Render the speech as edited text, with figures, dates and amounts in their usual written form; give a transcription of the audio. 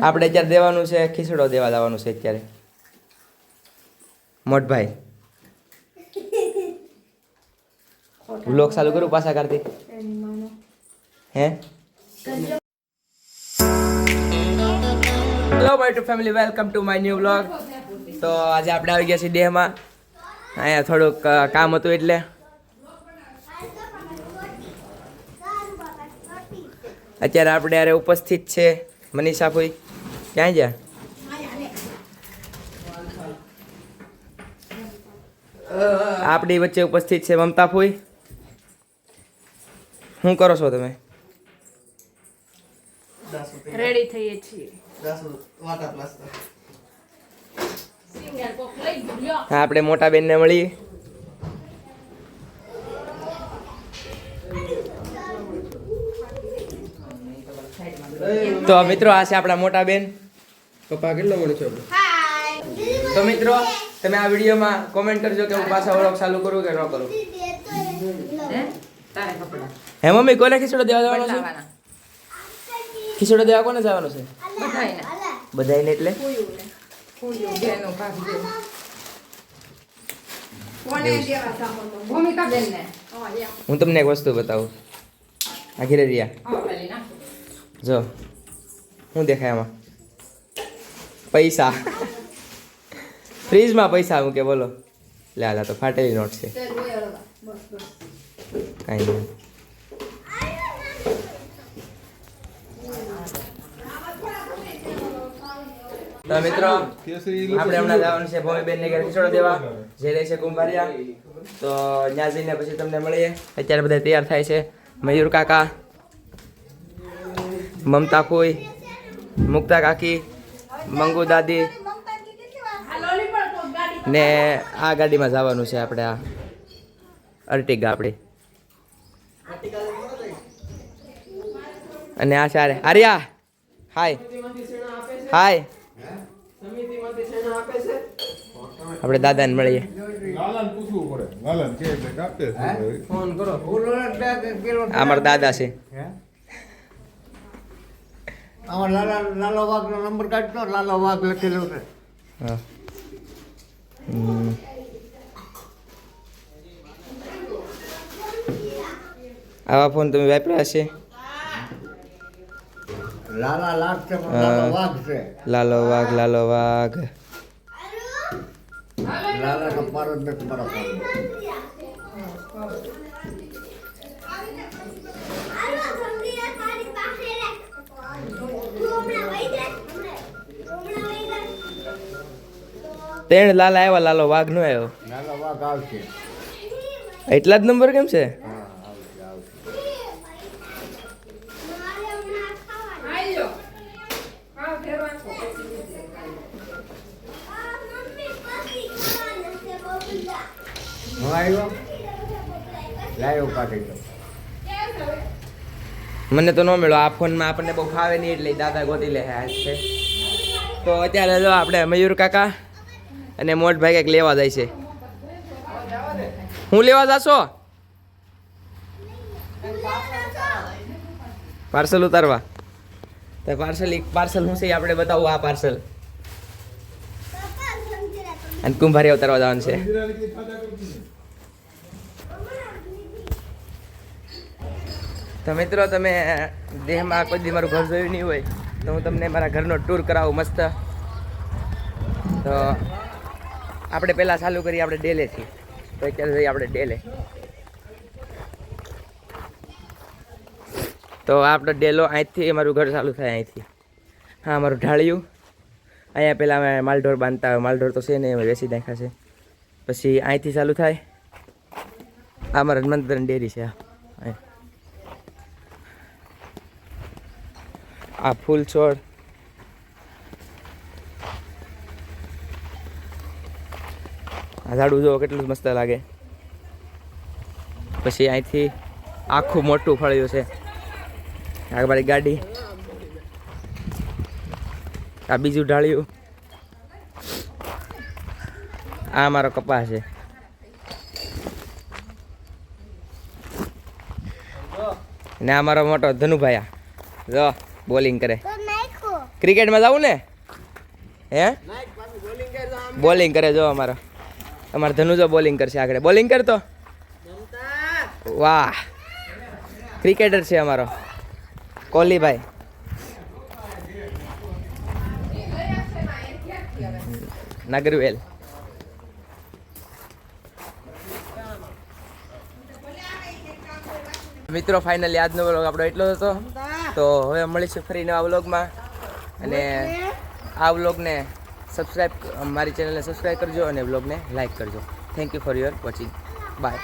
આપણે અત્યારે દેવાનું છે ખીચડો દેવા જવાનું છે અત્યારે મોટભાઈ વ્લોગ ચાલુ કરું પાછા કરતી હે hello my two family welcome to my new vlog તો આજે આપણે આવી ગયા છીએ દેહમાં અહીંયા થોડુંક કામ હતું એટલે અત્યારે આપણે યારે ઉપસ્થિત છે મનીષા ભાઈ ક્યાં ગયા આપણી વચ્ચે ઉપસ્થિત છે મમતા ફોઈ શું કરો છો તમે રેડી થઈએ છીએ આપણે મોટા બેનને મળી તો મિત્રો આ છે આપણા મોટા બેન પપ્પા કેટલો મળે છે તો મિત્રો તમે આ વિડીયોમાં કોમેન્ટ કરજો કે હું પાછા વ્લોગ ચાલુ કરું કે ન કરું હે મમ્મી કોને ખીચડો દેવા જવાનો છે ખીચડો દેવા કોને જવાનું છે બધાઈને એટલે હું તમને એક વસ્તુ બતાવું આખી રહ્યા જો શું દેખાય આમાં પૈસા ફ્રીજમાં પૈસા મૂકે બોલો લે આ તો ફાટેલી નોટ છે કાંઈ નહીં તો મિત્રો આપણે હમણાં જવાનું છે ભૂમિબેન ને ઘરે ખીચડો દેવા જે રહે છે કુંભારિયા તો ત્યાં જઈને પછી તમને મળીએ અત્યારે બધા તૈયાર થાય છે મયુર કાકા મમતા ફોઈ મુક્તા કાકી મંગુ દાદી ને આ ગાડીમાં જવાનું છે આપણે આ અર્ટિગા આપણી અને આ સારે આર્યા હાય હાય આપણે દાદાને મળીએ અમારા દાદા છે લાલો વાઘ નો નંબર કાઢતો લાલો વાઘ લખેલો છે હા આવા ફોન તમે વાપર્યા છે લાલા લાખ છે પણ લાલો વાઘ છે લાલો વાઘ લાલા નો પારો જ નથી મારો ફોન ત્રણ લાલા આવ્યા લાલો વાઘ નો આવ્યો લાલો વાઘ આવશે એટલા જ નંબર કેમ છે મને તો ન મળ્યો આ ફોનમાં આપણને બહુ ફાવે નહીં એટલે દાદા ગોતી લે છે તો અત્યારે જો આપણે મયુર કાકા અને મોટભાઈ કંઈક લેવા જાય છે હું લેવા જાશો પાર્સલ ઉતારવા તો પાર્સલ શું છે આપણે બતાવું આ પાર્સલ અને કુંભારી ઉતારવા જવાનું છે તો મિત્રો તમે દેહમાં કોઈ દી મારું ઘર જોયું નહીં હોય તો હું તમને મારા ઘરનો ટૂર કરાવું મસ્ત તો આપણે પહેલાં ચાલુ કરીએ આપણે ડેલેથી તો અત્યારે જઈએ આપણે ડેલે તો આપણો ડેલો અહીંથી અમારું ઘર ચાલુ થાય અહીંથી હા અમારું ઢાળિયું અહીંયા પહેલાં અમે માલઢોર બાંધતા હોય માલઢોર તો છે ને અમે વેચી નાખ્યા છે પછી અહીંથી ચાલુ થાય આ મારા હનુમંતન ડેરી છે આ ફૂલ છોડ આ ઝાડું જો કેટલું મસ્ત લાગે પછી અહીંથી આખું મોટું ફળિયું છે આ મારી ગાડી આ બીજું ઢાળ્યું આ મારો કપાસ છે ને આ મારો મોટો ધનુભાઈ જો બોલિંગ કરે ક્રિકેટમાં જાવું ને હે બોલિંગ કરે જો અમારો ધનુ જો બોલિંગ કરશે આગળ બોલિંગ કરતો વાહ ક્રિકેટર છે અમારો કોહલીભાઈ નાગરવેલ મિત્રો ફાઇનલી આજનો વ્લોગ આપણો એટલો જ હતો તો હવે મળીશું ફરી નવા વ્લોગમાં અને આ વ્લોગને સબસ્ક્રાઈબ મારી ચેનલને સબસ્ક્રાઈબ કરજો અને વ્લોગને લાઈક કરજો thank you for your watching bye